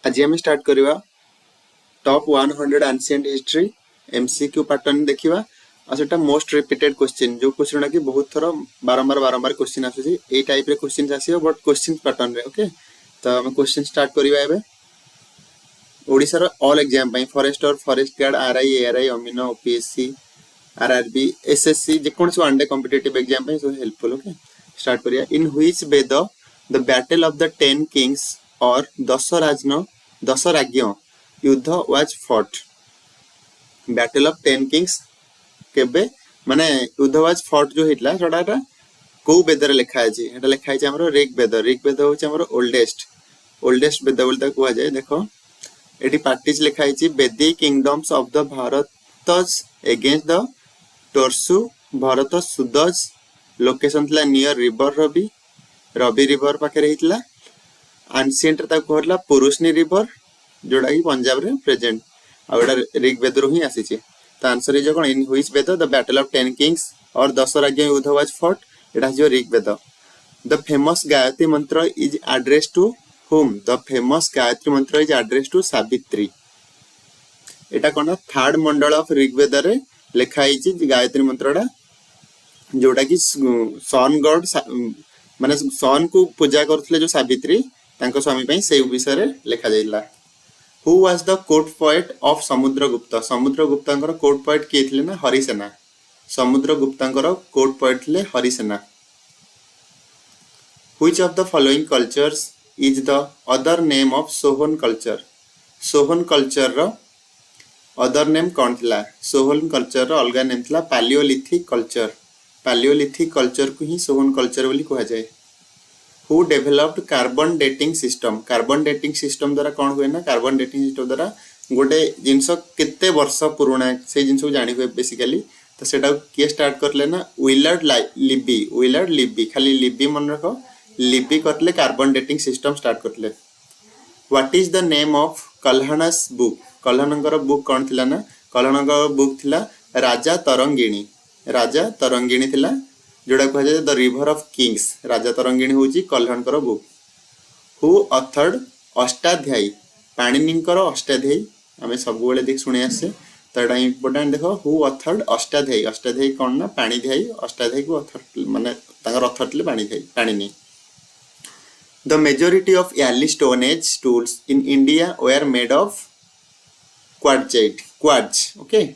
आज आम स्टार्ट करवा top 100 ancient history MCQ pattern देखिबा आ सेटा मोस्ट रिपीटेड क्वेश्चन जो क्वेश्चन कि बहुत थर बारंबार क्वेश्चन आसुची ए टाइप रे क्वेश्चन आसीबो बट क्वेश्चन पैटर्न रे ओके तो हम क्वेश्चन स्टार्ट करवा एबे ओडिसा रो ऑल एग्जाम पई forester forest guard RI ARI अमीन ओपीएससी आरआरबी एसएससी जे कोन से वनडे कॉम्पिटिटिव एग्जाम पई सो हेल्पफुल ओके स्टार्ट करिया in which Veda the battle of the 10 kings or 10 राज्ञ युद्ध was fought battle of 10 kings केबे माने युद्ध वाज फॉट जो हितला छोटाटा को वेदर लिखा अछि एटा लिखा अछि हमरो ऋग वेद होछि हमरो ओल्डेस्ट वेद बोलता कुआ जाय देखो एटी पार्टीज लिखा अछि vedic kingdoms of the Bharatas against the टोरसु भारत सुदज लोकेशन थला नियर रिवर रवि रिवर पाखे रहितला एंशिएंट ता कहला पुरुषनी रिवर जोड़ा कि पंजाब रे प्रेजेंट आउडा ऋग वेद रो ही आसी छि त आंसर इज कोन in which Veda the battle of 10 kings or 10 राज्य युद्ध वाज फॉट एटा जो Rigveda the famous Gayatri mantra is address to whom the famous Gayatri mantra is address to Savitri एटा कोन थर्ड मंडल ऑफ ऋग्वेद रे लिखा हिची गायत्री मंत्रडा जोटा कि सन गॉड माने सन को पूजा करथले जो सावित्री तांको स्वामी पई से विषय रे लिखा जाइला who was the court poet of समुद्रगुप्तंकर कोर्ट पोएट के थिले ना हरिसेना समुद्रगुप्तंकर कोर्ट पोएट थिले Harisena which of the following cultures is the other name of Sohan culture रो अदर नेम कौन थिला सोहन कल्चर रो अलगा नेम थिला पैलियोलिथिक कल्चर को ही सोहन कल्चर बोली कहा जाए who developed carbon dating system द्वारा कौन हुए ना कार्बन डेटिंग सिस्टम द्वारा गोटे जिनस केते वर्ष पुराना से जिनस को जानि हुए बेसिकली तो सेटा के स्टार्ट करले ना विलार्ड लिब्बी खाली लिब्बी मन रखो लिब्बी करले कार्बन डेटिंग सिस्टम स्टार्ट करले what is the name of Kalhana's book book कौन थिला ना कल्हणकर बुक थिला राजा तरंगिणी थिला जोड़ा कह जाय the river of kings Rajatarangini होची कल्हणकर बुक हु ऑथर्ड अष्टाध्यायी पाणिनिकर अष्टाध्यायी हमें सब बेले देख सुने आसे तो एटा इंपोर्टेंट देखो हु ऑथर्ड अष्टाध्यायी कौन ना पाणिध्यायी अष्टाध्यायी को ऑथर माने तांगर ऑथर थिले Panini The majority of early stone age tools in India were made of quartz. Okay.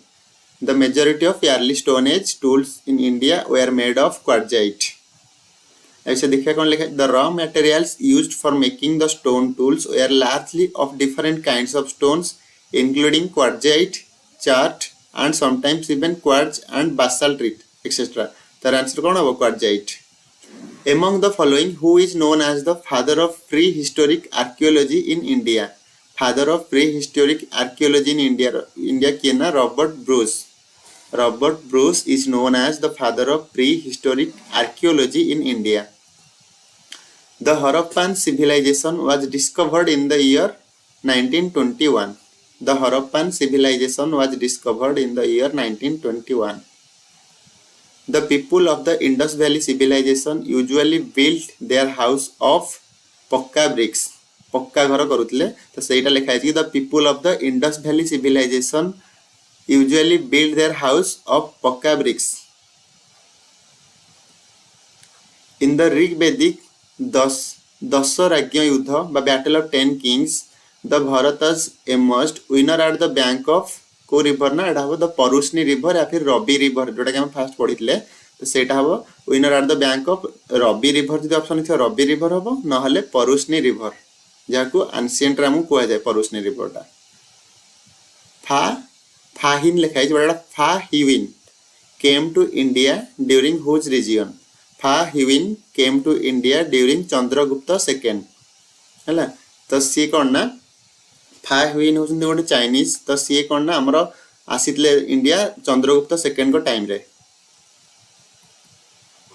The majority of early stone age tools in India were made of quartzite. ऐसे देखिए कौन लिखा the raw materials used for making the stone tools were largely of different kinds of stones including quartzite, chert and sometimes even quartz and basaltite etc. तर answer कौन होगा quartzite. Among the following, who is known as the father of prehistoric archaeology in India? Father of prehistoric archaeology in India किए ना Robert Bruce is known as the father of prehistoric archaeology in India. The Harappan civilization was discovered in the year 1921. The Harappan civilization was discovered in the year 1921. The people of the Indus Valley civilization usually built their house of पक्का bricks पक्का घर करुतले तो सेटा लिखा है the people of the Indus Valley civilization usually built their house of पक्का bricks. In the Rig Vedic 10 राज्ञ युद्ध by battle of 10 kings the Bharatas emerged winner at the bank of को रिवर ना एटा हो द परुष्णी रिवर या फिर Ravi river जोटा कि हम फास्ट पढितले तो सेटा हो winner at the bank of Ravi river जदी ऑप्शन थियो रवि रिवर हो न हले परुष्णी रिवर जाको एंशिएंट रामु कोआ जाय परुष्णी रिवरटा फाहिन लिखाइ छै बडा Fahien came to India during whose region Fahien came to India during Chandragupta second हला तो सी कोन ना फाहिविन होसन गोटे चाइनीज तो सी कोन ना हमरो आसीतले इंडिया चंद्रगुप्त सेकंड को टाइम रे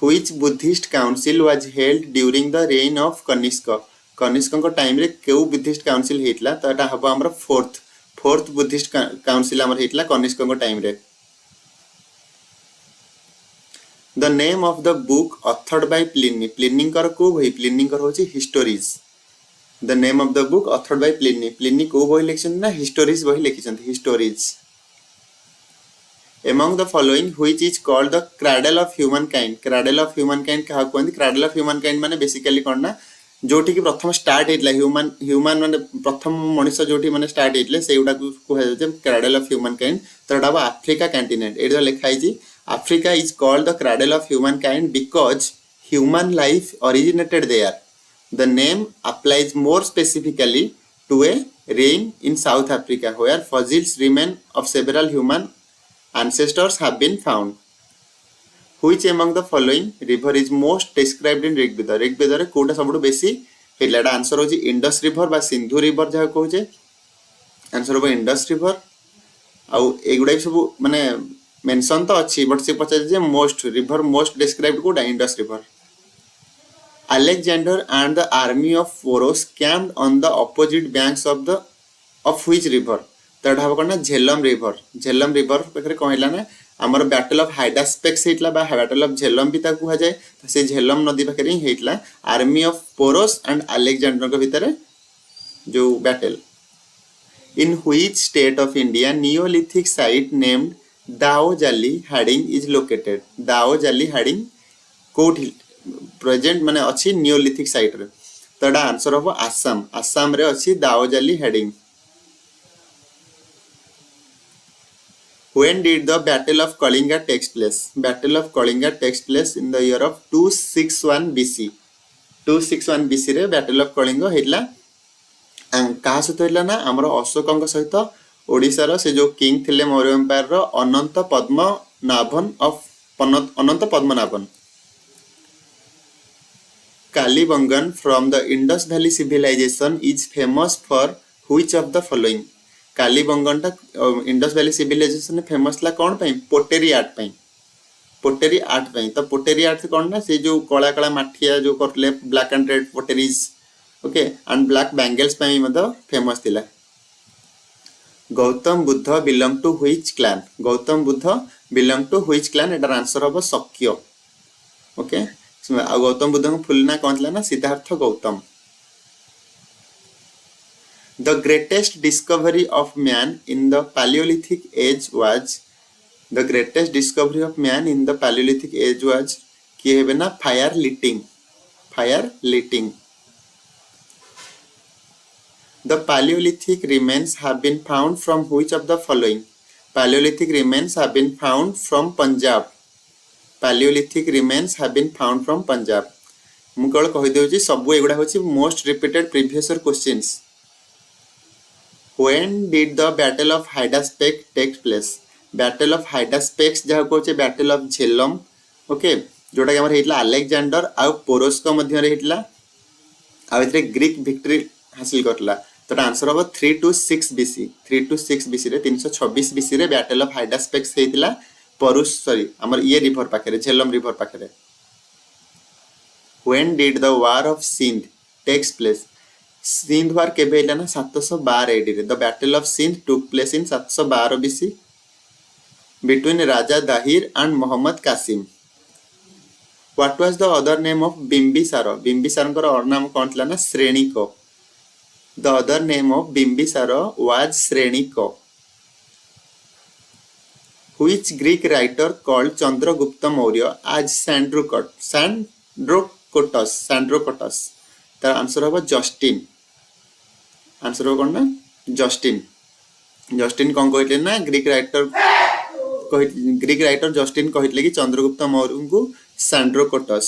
which Buddhist council was held during the reign of Kanishka को टाइम रे केउ बुद्धिस्ट काउंसिल हेतला तो एटा हबो हमरो फोर्थ बुद्धिस्ट काउंसिल हमर हेतला कनिष्क को टाइम रे the name of the book authored by Pliny कर को भई प्लिनी कर होची histories the name of the book authored by Pliny Pliny को बही लिखिछन ना हिस्टोरीज बही लिखिछन हिस्टोरीज among the following which is called the cradle of humankind कहा कहंदी cradle of humankind माने बेसिकली कोन ना जोठी की प्रथम स्टार्ट हेतला ह्यूमन माने प्रथम मनुष्य जोठी माने स्टार्ट हेतले सेउडा को कहै जे cradle of humankind तडा बा अफ्रीका कॉन्टिनेंट एडो लिखाई जी Africa is called the cradle of humankind because human life originated there. The name applies more specifically to a region in South Africa where fossils remain of several human ancestors have been found. Which among the following river is most described in Rigveda Rigveda रे कोटा सबटु बेसी हेलाडा answer होची Indus river बा Sindhu river जहा कहूचे answer हो इंडस रिवर आउ एगुडा सब माने मेंशन तो अच्छी बट से पचार जे मोस्ट रिवर मोस्ट डिस्क्राइब्ड कोटा Indus river Alexander and the army of Poros camped on the opposite banks of which river तड हबो कोना झेलम रिवर पकरे कहला ना हमर बैटल ऑफ हाइडास्पेक्स हेतला बा बैटल ऑफ झेलम भी ताकू जाय त से झेलम नदी पकरे हेतला army of Porus and Alexander के भीतर जो battle in which state of India neolithic site named Daojali Hading is located Daojali Hading कोठी प्रेजेंट माने अछि नियोलिथिक साइट रे तडा आंसर हो आसाम रे अछि दाओजाली हाडिंग When did the Battle of Kalinga takes place? Battle of Kalinga takes place in the year of 261 BC. 261 BC रे Battle of Kalinga हेतला कहा सहित हेतला ना हमर अशोकଙ୍କ सहित ओडिसा रो से जो किंग थिले मौर्य एम्पायर रो Anant Padmanabhan Kalibangan from the Indus Valley civilization is famous for which of the following? Kalibangan टा इंडस वैली सिविलाइजेशन फेमस ला कोन पई पोटेरी आर्ट पई तो पोटेरी आर्ट कोन ना से जो कला कला माठिया जो करले black and red potteries okay and black bangles पई मतलब फेमस थिला Gautam Buddha belong to which clan एटार आंसर होबो शक्य ओके गौतम बुद्ध को फुल ना कोन थिला ना Siddharth Gautam The greatest discovery of man in the Paleolithic age was किए हेबे ना fire लिटिंग The Paleolithic remains have been found from which of the following? Paleolithic remains have been found from Punjab. मु केवल कहि देउची सब एगुडा होची most repeated previous year questions When did the Battle of Hydaspes take place? Battle of Hydaspes जहा कोचे Battle of Jhelum okay जोटा कि हमर हेतला अलेक्जेंडर आ पोरोस को मध्य रे हेतला आ इतरे ग्रीक विक्ट्री हासिल करला तो आंसर हो 326 BC रे 326 BC रे Battle of Hydaspes हेतला पोरोस सॉरी हमर ये रिवर पाखरे झेलम रिवर पाखरे When did the War of Sindh takes place? Sindh war केबे हेला ना 712 एडी रे the battle of Sindh took place in 712 BC between Raja Dahir and Mohammad Qasim what was the other name of Bimbisara को और नाम कोन थला ना Shrenika the other name of Bimbisara was Shrenika which Greek writer called Chandragupta Maurya आज सैंड्रोकोटस तार आंसर होबो जस्टिन आंसर हो कोन ना जस्टिन कोन कहले ना ग्रीक राइटर जस्टिन कहले कि चंद्रगुप्त मौर्य को Sandrocottus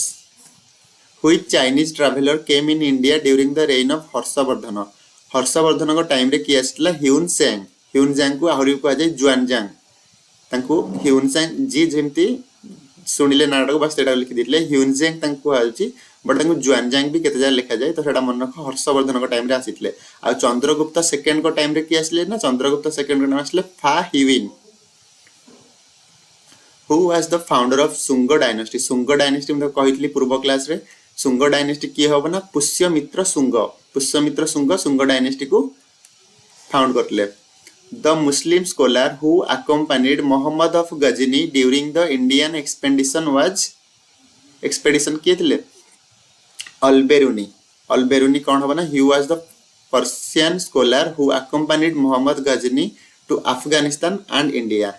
which Chinese traveller came in India during the reign of Harshvardhan को टाइम रे कि आस्ला ह्यूनजांग को आहुरी को जाय जुआनजांग तांको ह्यूनजांग जी जेमती सुनिले नाटक बस सेटा लिखि दिले ह्यूनजांग तांको आउची बट तांको जुआनजांग भी केते जा लिखा जाय तो सेटा मन रख हर्षवर्धन को टाइम रे आसितले आ चंद्रगुप्त सेकंड को टाइम रे कि आसले ना चंद्रगुप्त सेकंड को नाम आसले Fa Hien who was the founder of Shunga dynasty हम कहितली पूर्व क्लास रे सुंग डायनेस्टी की होबो ना पुष्यमित्र सुंग डायनेस्टी को फाउंड करले the Muslim scholar who accompanied Mohammad of Ghazni during the Indian expedition किए थिले अल्बेरुनी अल बेरुनी कौन हबना he was the Persian scholar who accompanied Mohammad Ghazni to Afghanistan and India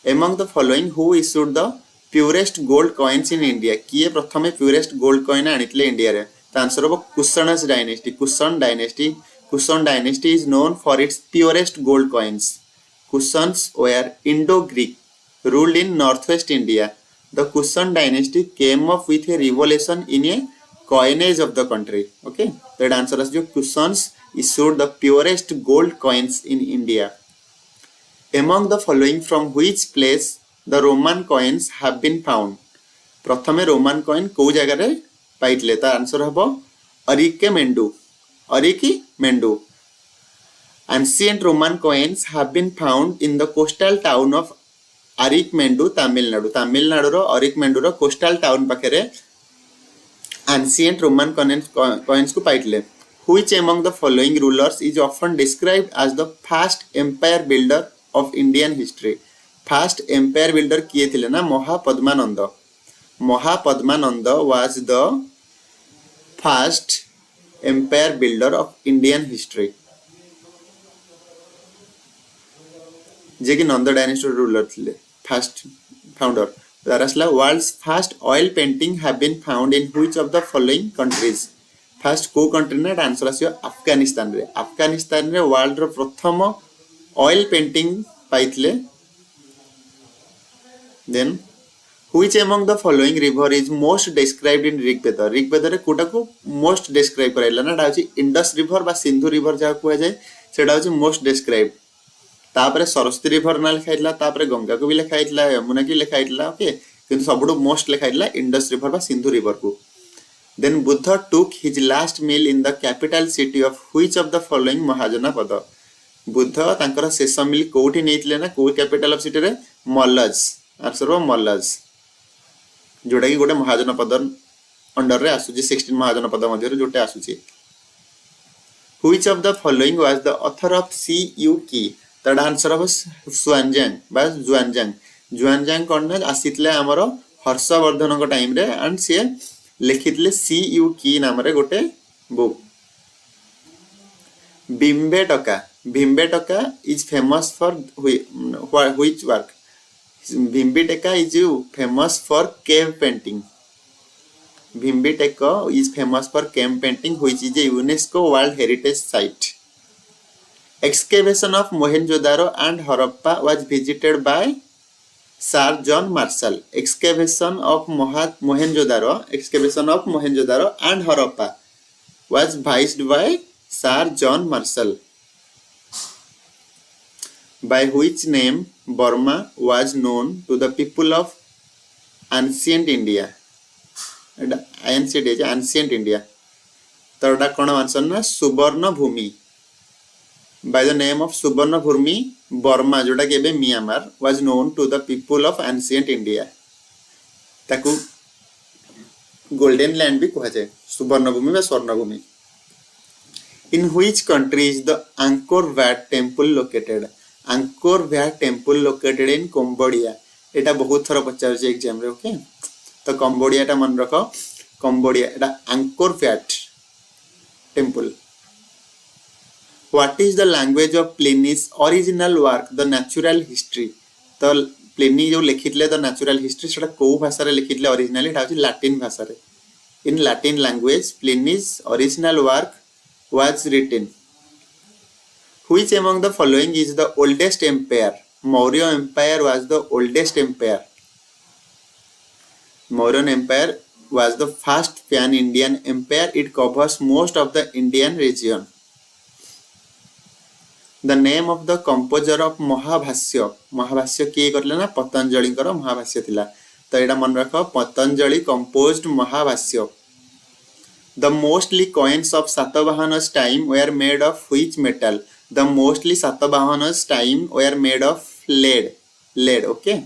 among the following who issued the purest gold coins in India किए प्रथमे purest gold coin आनितले India रे तो answer हो Kushans dynasty Kushan dynasty is known for its purest gold coins Kushans were Indo-Greek ruled in northwest India the Kushan dynasty came up with a revolution in a coinage of the country okay that answer is जो Kushans issued the purest gold coins in India among the following from which place the Roman coins have been found प्रथमे Roman coin को जगह रे पाइतले तार answer हबो अरिकी Mendu ancient Roman coins have been found in the coastal town of Arikmendu Tamil Nadu ro Arikmendu ro coastal town पाखरे ancient Roman coins को पाइतले which among the following rulers is often described as the first empire builder of Indian history first empire builder किए थे ना Mahapadmananda was the first empire builder of Indian history जे कि Nanda dynasty ruler थे first founder दरअसल world's first oil painting have been found in which of the following countries first को country ना answer आसियो अफगानिस्तान रे वर्ल्ड रो प्रथम ऑयल पेंटिंग पाइतले then which among the following river is most described in Rigveda रे कोटा को मोस्ट डिस्क्राइब कराइला ना डाउची इंडस रिवर बा सिंधु रिवर जा को जाय सेडा होची मोस्ट डिस्क्राइब तापरे सरस्वती रिवर ना लिखाइला तापरे गंगा को भी लिखाइला यमुना की लिखाइला ओके किंतु सबडो मोस्ट लिखाइला इंडस रिवर बा सिंधु रिवर को then Buddha took his last meal in the capital city of which of the following Mahajanapada Buddha तांकर शेष मील कोठी नेइतले ना को कैपिटल ऑफ सिटी रे मलज आंसर हो मलज जोटा कि गोटे महाजनपद अंडर रे आसुची 16 महाजनपद मध्ये रे जोटे आसुची which of the following was the author of CUK तड आंसर हो जुआनजांग बा जुआनजांग कोन आसीतले हमर हर्षवर्धन को टाइम रे एंड से लिखितले CUK नाम रे गोटे book Bhimbetka is famous for which work? Bhimbetka is famous for cave painting. Bhimbetka is famous for cave painting, which is a UNESCO World Heritage Site. Excavation of Mohenjo-daro and Harappa was visited by Sir John Marshall. Excavation of Mohenjo-daro and Harappa was visited by Sir John Marshall. By which name Burma was known to the people of ancient India? Ancient India. Third कौन answer ना सुवर्ण भूमि. By the name of सुवर्ण भूमि Burma जोटा के बे Myanmar was known to the people of ancient India. ताकू golden land भी कहा जाए सुवर्ण भूमि व स्वर्ण भूमि. In which country is the Angkor Wat temple located? Angkor Wat temple located in Cambodia. एटा बहुत थोड़ा पचार जे एग्जाम रे ओके तो कंबोडिया टा मन रखो Cambodia Etah Angkor Wat temple. What is the language of Pliny's original work the natural history? तो Pliny जो लिखितले the natural history सेटा को भाषा रे लिखितले ओरिजिनली एटा होची लैटिन भाषा रे. In Latin language Pliny's original work was written. Which among the following is the oldest empire? Maurya Empire was the oldest empire. Mauryan Empire was the first pan-Indian empire. It covers most of the Indian region. The name of the composer of Mahabhashya किए करले ना पतंजलि कर महाभाष्य थिला तो एटा मन रखो Patanjali composed Mahabhashya. The mostly coins of Satavahana's time were made of which metal? The mostly Satavahana's time were made of lead. Okay.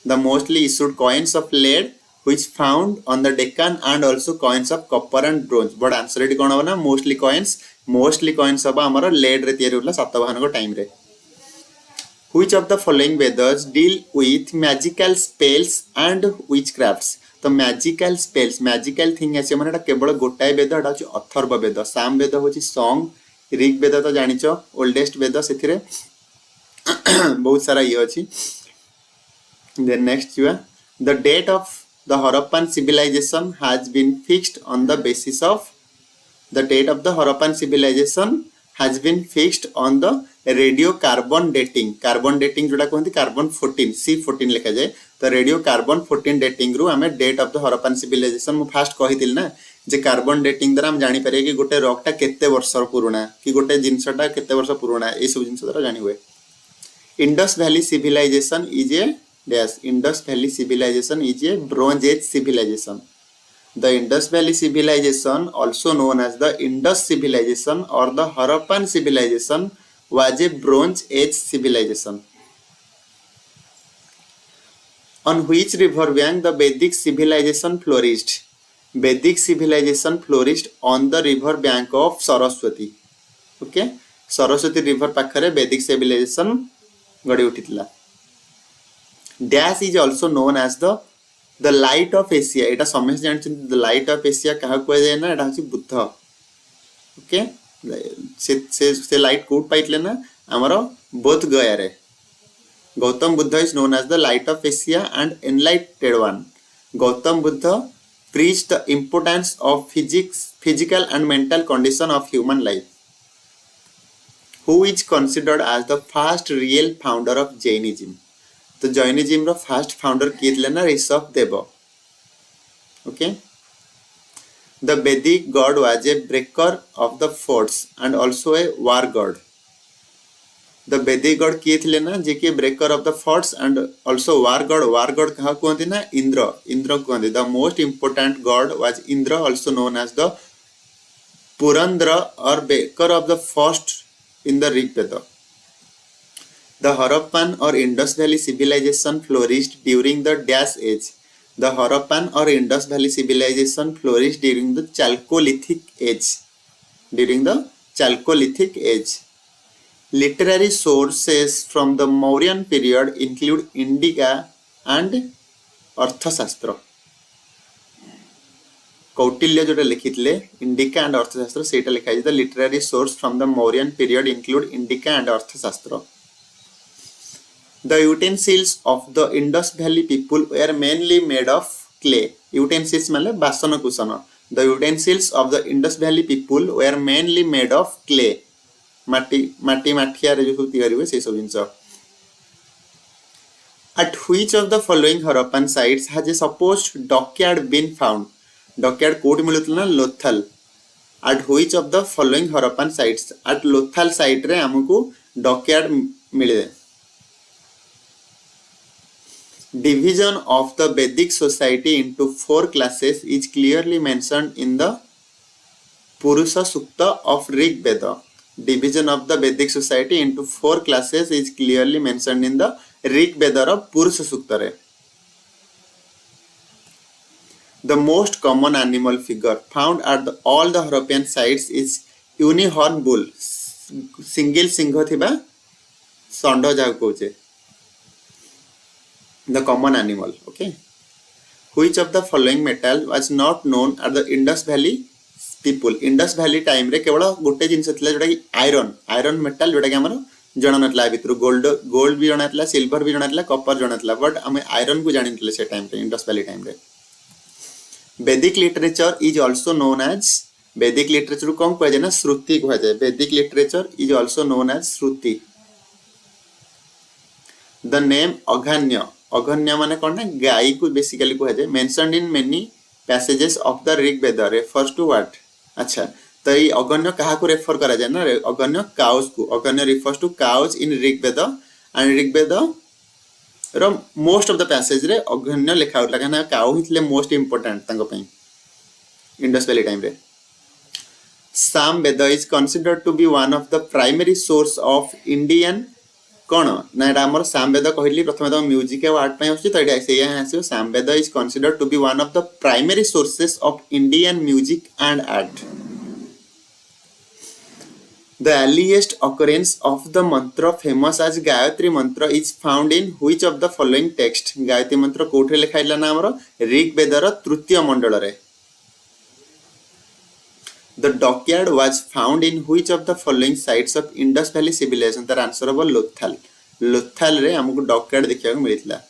The mostly issued coins of lead which found on the Deccan and also coins of copper and bronze. But answer it कौन होना mostly coins अब हमारा lead रे तियारी होला सातवाहन को time रे. Which of the following Vedas deal with magical spells and witchcrafts? तो मैजिकल स्पेल्स मैजिकल थिंग आसे माने केवल गोटाए वेद एटा होची अथर्व वेद साम वेद होची सॉन्ग ऋग वेद तो जानिचो ओल्डेस्ट वेद सेथिरे बहुत सारा ये अछि then next you are the date of the Harappan civilization has been fixed on the basis of the date of the Harappan civilization has been fixed on the radiocarbon dating जोटा कहते carbon 14 C14 लिखा जाए तो radio carbon 14 dating रु हमें date of the Harappan civilisation मु first कहितिल ना जे कार्बन डेटिंग द्वारा हम जानि पारे कि गोटे रॉकटा केते वर्ष पुराना कि गोटे जिंसटा केते वर्ष पुराना ए सब जिंस द्वारा जानि हुए Indus valley civilisation is a dash Indus Valley civilization is a Bronze Age civilization. The Indus Valley civilization, also known as the Indus civilization or the Harappan civilization, was a Bronze Age civilization. On which river bank the Vedic civilization flourished? Vedic civilization flourished on the river bank of Saraswati. Okay, Saraswati river पाखरे Vedic civilization गढ़ी उठितला. Dash is also known as the light of Asia. एटा समस्त जानछन the light of Asia कहा कोइ जाय ना एटा होची Buddha. Okay से लाइट कोड पाइतले ना हमरो बोध गया रे. Gautam Buddha is known as the light of Asia and enlightened one. Gautam Buddha preached the importance of physical and mental condition of human life. Who is considered as the first real founder of Jainism? तो Jainism रो first founder किए थे ना Rishabh Dev. Okay the Vedic god was a breaker of the forts and also a war god. The Vedic god किए थे ना जे के breaker of the forts and also war god कहा कहते ना इंद्र कहते the most important god was Indra also known as the Purandara or breaker of the first in the Rigveda. The Harappan or Indus Valley civilization flourished during the Dash age. The Harappan or Indus Valley civilization flourished during the Chalcolithic age. Literary sources from the Mauryan period include Indica and Arthashastra. Kautilya जोटा लिखितले indica and अर्थशास्त्र सेटा लिखा है. The literary source from the Mauryan period include Indica and Arthashastra. The utensils of the Indus Valley people were mainly made of clay. Utensils माने बासन cushion. The utensils of the Indus Valley people were mainly made of clay. माटिया रे जो तैयारी हुए से सब जिंस. At which of the following Harappan sites has a supposed dockyard been found? Dockyard कोड मिलुतला ना Lothal. At which of the following Harappan sites? At Lothal site रे हमको dockyard मिले. Division of the Vedic society into 4 classes is clearly mentioned in the Purusha Sukta of Rig Veda. Division of the Vedic society into 4 classes is clearly mentioned in the Rig Veda of Purusha Sukta. The most common animal figure found at all the Harappan sites is unicorn bull. Single singho thiba sandho jago koche. The common animal. Okay, which of the following metal was not known at the Indus Valley people? Indus Valley time रे केवल गोटे जिनस थिला जोटा कि iron metal जोटा कि हमर जणा नतला भितर गोल्ड भी जणा थिला सिल्वर भी जणा थिला कॉपर जणा थिला बट हमें आयरन को जानि थिले से टाइम रे इंडस वैली टाइम रे. Vedic literature is also known as Vedic literature को कह जाय ना श्रुति कह जाय. Vedic literature is also known as Shruti. The name Aghanya माने कोन ना गाय को बेसिकली कह जाय. Mentioned in many passages of the Rig Veda refers to what. अच्छा तो ये अघन्य कहा को रेफर करा जाय ना अघन्य काउज को. Aghanya refers to cows in Rig Veda and Rig Veda रो मोस्ट ऑफ द पैसेज रे अघन्य लिखा होतला काना काउ हितले मोस्ट इंपोर्टेंट तांको पई इंडस वैली टाइम रे. Sam Veda is considered to be one of the primary source of Indian कौन ना एटा हमर सामवेद कहली प्रथमे तो म्यूजिक और आर्ट पय होछि तो एटा से यहाँ आसीओ. Samaveda is considered to be one of the primary sources of Indian music and art. The earliest occurrence of the mantra famous as Gayatri mantra is found in which of the following text? Gayatri mantra कोठे लिखा इला ना हमरो Rig weather तृतीय मंडल रे. The dockyard was found in which of the following sites of Indus Valley civilization? तार answer हो लोथल. लोथल रे हमको डॉकयार्ड देखिया को मिलितला.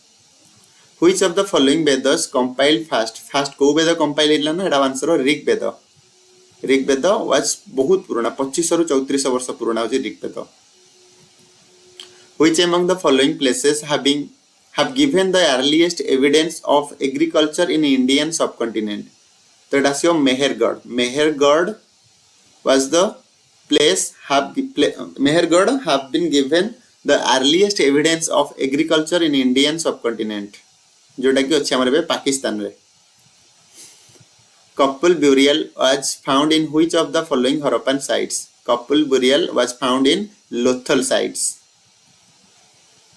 Which of the following Vedas compiled first? First को वेद कंपाइल इला ना एटा आंसर हो ऋग वेद. ऋग्वेद वाज बहुत पुराना 2500 रु 3400 वर्ष पुराना होची Rigveda. Which among the following places have given the earliest evidence of agriculture in Indian subcontinent? तो एटा सियो Mehrgarh. Mehrgarh was the place Mehergarh have been given the earliest evidence of agriculture in Indian subcontinent जोटा कि अछि हमर बे पाकिस्तान रे. Couple burial was found in which of the following Harappan sites? Couple burial was found in Lothal sites.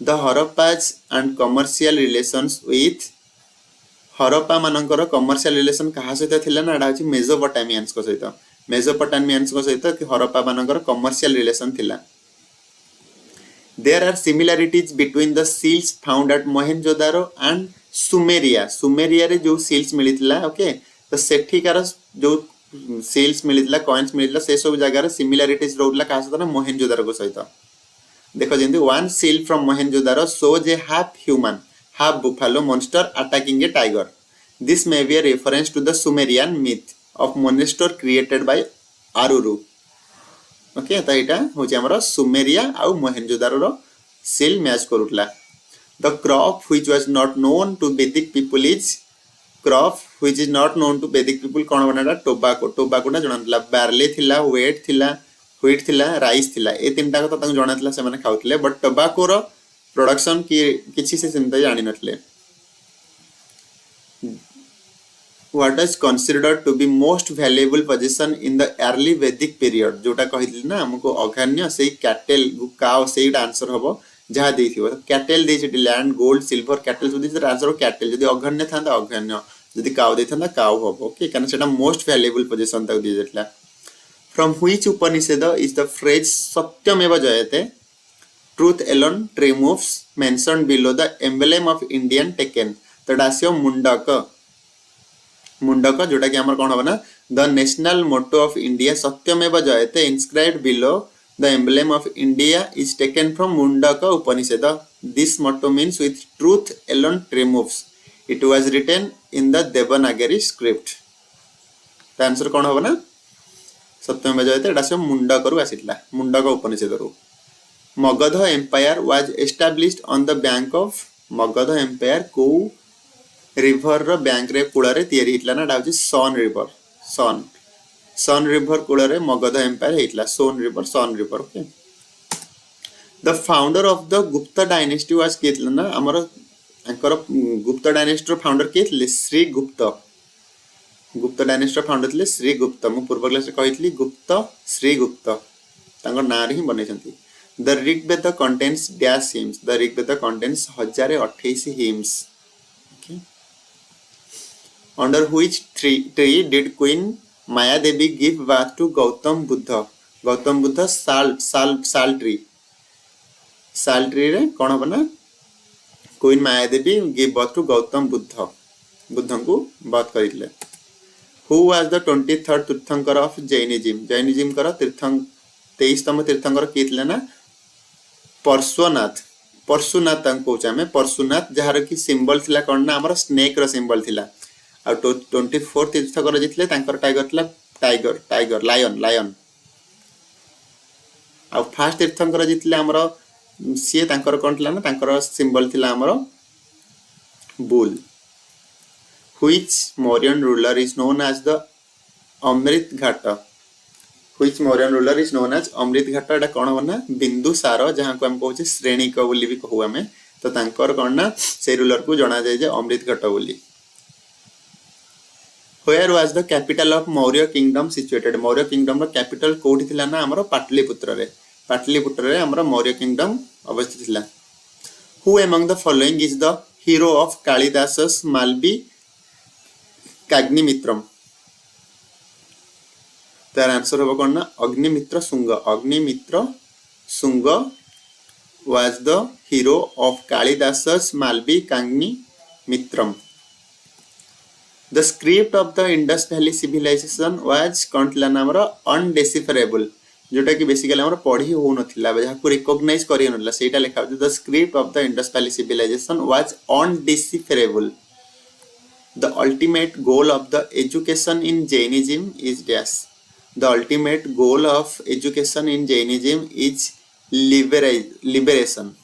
The Harappas and commercial relations with Harappa मानकर commercial relation कहा सहित थिला ना एटा अछि मेसोपोटामियंस को सहित. मेसोपोटामियंस को सहित कि हरप्पा मानकर commercial relation थिला. There are similarities between the seals found at Mohenjo-daro and Sumeria. Sumeria रे जो seals मिलितला ओके तो सेठिकार जो सेल्स मिलितला कॉइन्स मिलितला से सब जगह रे सिमिलरिटीज रोडला का सहित ना मोहेंजोदारो को सहित. देखो जेंति one seal from Mohenjodaro shows a half human half buffalo monster attacking a tiger. This may be a reference to the Sumerian myth of monster created by Aruru. Okay तो एटा होची हमरो सुमेरिया आ मोहेंजोदारो रो सील मैच करूतला. The crop which was not known to Vedic people is crop which is not known to Vedic people कोन बनाटा tobacco. Tobacco ना जणातला बार्ले थिला व्हीट थिला राइस थिला ए तीनटा को तांग जणातला से माने खाउतले बट टोबाको रो प्रोडक्शन की किछि से सिमता जानि नथले. What is considered to be most valuable possession in the early Vedic period? जोटा कहितली ना हमको अघन्य सेही कैटल काउ सेही आंसर हबो जहा देथिबो. कैटल देछि लैंड गोल्ड सिल्वर कैटल सुदी आंसर कैटल जदी अघन्य थांदा अघन्य जदी काउ देथांदा काउ हबो. ओके कारण सेटा मोस्ट वैल्यूएबल पोजीशन तक दी जतला. From which Upanishad is the phrase Satyameva Jayate truth alone triumphs mentioned below the emblem of Indian taken. तो डासियो मुंडक जोटा कि हमर कोन होबना the national motto of India Satyameva Jayate inscribed below the emblem of India is taken from Mundaka Upanishad. This motto means with truth alone triumphs. It was written in the Devanagari script. The answer कौन होगा ना सत्यमेव जयते एटा से मुंडक रु आसितला मुंडक उपनिषद रु. Magadha empire was established on the bank of Magadha empire को river रो बैंक रे कूल रे तयारी हितला ना डाउची सन रिवर कूल रे मगध एम्पायर हितला Son river okay. The founder of the Gupta dynasty was केतला ना हमर अंकर गुप्त डायनेस्टी फाउंडर के श्री गुप्त डायनेस्टी फाउंडर थे श्री गुप्त. मु पूर्व क्लास रे कहितली गुप्त श्री गुप्त तांकर नाम रे ही बनेछंती. The Rigveda contains dash hymns. The Rigveda contains 1028 hymns. Okay. Under which tree did queen Maya Devi give birth to Gautam Buddha? Gautam Buddha sal tree रे कोन बना queen Maya Devi give birth to Gautam Buddha को बर्थ करितले. Who was the 23rd tirthankara of Jainism कर 23तम तीर्थंकर कितले ना परशुनाथ कहूँ आम परशुनाथ जार की सिंबल थिला कोन ना हमर स्नेक रो सिंबल थिला. आ 24 तीर्थंकर जितले तांकर टाइगर थिला टाइगर लायन. आ फर्स्ट तीर्थंकर जितले हमर सी तांकर कोन थिला ना तांकर सिंबल थिला हमर bull. Which Mauryan ruler is known as the Amrit Ghat? Which Mauryan ruler is known as Amrit Ghat? एटा कोन बना बिंदुसार जहां को हम कहूचे श्रेणिक बोली भी कहू हमें तो तांकर कोन ना से रूलर को जाना जाय जे अमृत घट बोली. Where was the capital of Maurya kingdom situated? Maurya kingdom row capital कोठी थिला ना हमरो पाटलिपुत्र रे हमरो Maurya kingdom अवस्थित थिला. Who among the following is the hero of Kalidasa's Malvi Kagnimitrам? तार आंसर होबो कोन ना Agnimitra Shunga. Agnimitra Shunga was the hero of Kalidasa's Malvi Kangni Mitram. The script of the Indus Valley civilization was कोनथिला नामर undecipherable, जोटा कि basically हमर पढ़ी हो नथिला जहा को रिकॉग्नाइज करि नथिला सेटा लिखा the script of the Indus valley civilisation was undecipherable. The ultimate goal of the education in Jainism is dash. The ultimate goal of education in Jainism is liberation.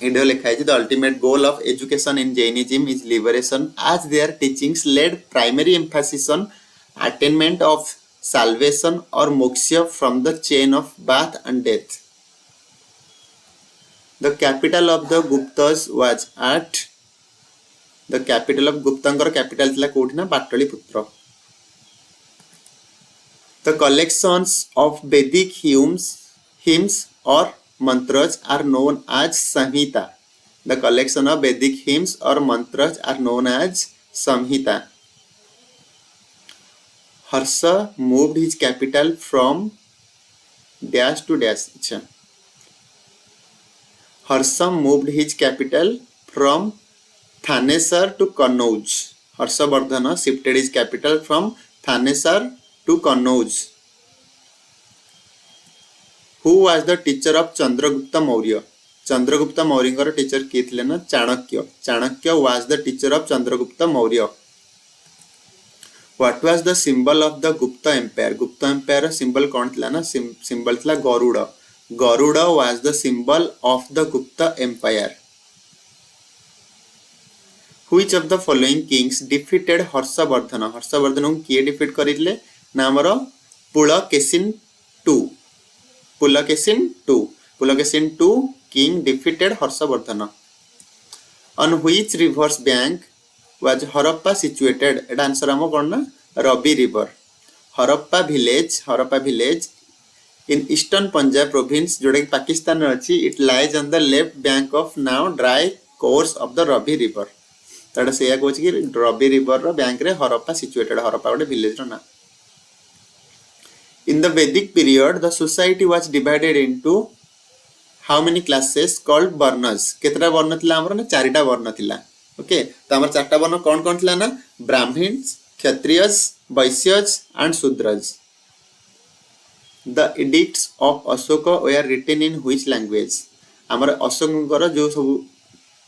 It लिखा है the ultimate goal of education in Jainism is liberation, as their teachings laid primary emphasis on attainment of salvation or moksha from the chain of birth and death. The capital of the Guptas was at the capital of Guptankar capital thila कोठी ना Pataliputra. The collections of Vedic hymns or mantras are known as Samhita. The collection of Vedic hymns or mantras are known as Samhita. Harsha moved his capital from dash to dash. Achha. Harsha moved his capital from Thanesar to Kannauj. Harshavardhana shifted his capital from Thanesar to Kannauj. Who was the teacher of Chandragupta Maurya? Chandragupta Maurya teacher किए थे ना Chanakya. Chanakya was the teacher of Chandragupta Maurya. What was the symbol of the Gupta Empire? Gupta Empire symbol कौन थी ना? Symbol थी Garuda. Garuda was the symbol of the Gupta Empire. Which of the following kings defeated Harshavardhana? Harshavardhana को किए defeat करिले नामरो Pulakeshin II. Pulakesin II king defeated Harshavardhana. On which river's bank was Harappa situated? It answer amo kon na Ravi river. Harappa village in eastern Punjab province जोटा कि पाकिस्तान रे अछि. It lies on the left bank of now dry course of the Ravi river. ताडा सेया कोछि कि Ravi river रो bank रे Harappa situated. Harappa गोटे village रो ना. In the Vedic period, the society was divided into how many classes called varnas? केतरा वर्ण थिला हमर ना चारिटा वर्ण थिला. ओके तो हमर चारटा वर्ण कोन कोन थिला ना Brahmins, Kshatriyas, Vaishyas and Shudras. The edicts of Ashoka were written in which language? हमर अशोकଙ୍କର जो सब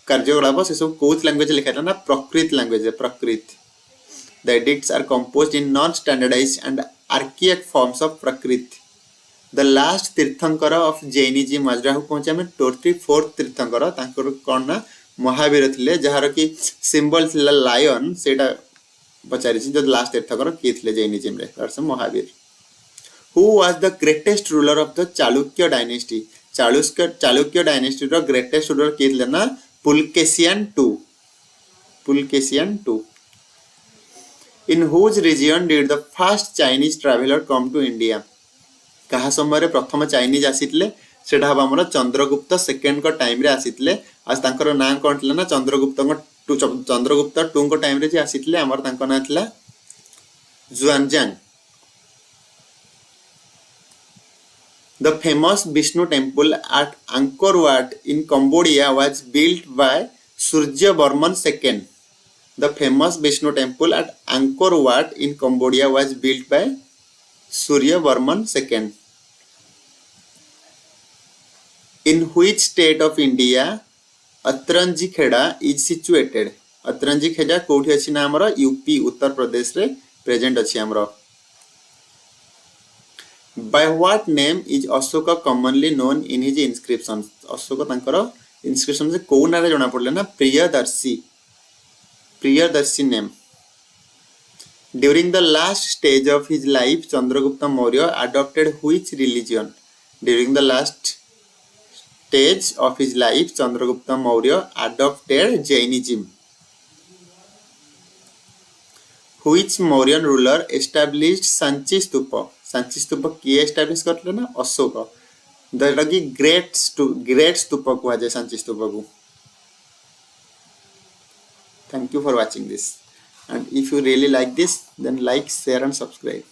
कार्यकलाप से सब कोच लैंग्वेज लिखा था ना प्राकृत लैंग्वेज है प्राकृत. The edicts are composed in non-standardized and archaic forms of Prakrit. The last Tirthankara of Jainism was जहाँ पहुँचे हमें 24th Tirthankara तांकर कौन ना महावीर थिले जहाँ रखी symbol थिला lion सेटा बचारी ची जो last Tirthankara किए थिले Jainism रे तरसे Mahavir. Who was the greatest ruler of the Chalukya dynasty? Chalukya dynasty row greatest ruler किए थिले ना Pulkešian II. In whose region did the first Chinese traveler come to India? कहा समय रे प्रथम चाइनीज आसीतले सेटा हबा हमर चंद्रगुप्त सेकंड को टाइम रे आसीतले. आज तांकर नाम कोन थिला ना चंद्रगुप्त टू को टाइम रे जे आसीतले हमर तांकर नाम थिला जुआनजांग. The famous Vishnu temple at Angkor Wat in Cambodia was built by Suryavarman II. The famous Vishnu temple at Angkor Wat in Cambodia was built by Suryavarman II. In which state of India Atranji Kheda is situated? Atranji Kheda कोठी अछि ना हमर UP Uttar Pradesh रे present अछि हमर. By what name is Ashoka commonly known in his inscriptions? Ashoka तांकर inscription से को नारे जणा पड़ले ना Priyadarshin name. During the last stage of his life, Chandragupta Maurya adopted which religion? During the last stage of his life, Chandragupta Maurya adopted Jainism. Which Mauryan ruler established Sanchi Stupa? Sanchi Stupa किए establish करले ना Ashok. That कि great stupa को आजे सांची स्तूपा को. Thank you for watching this, and if you really like this, then like, share and subscribe.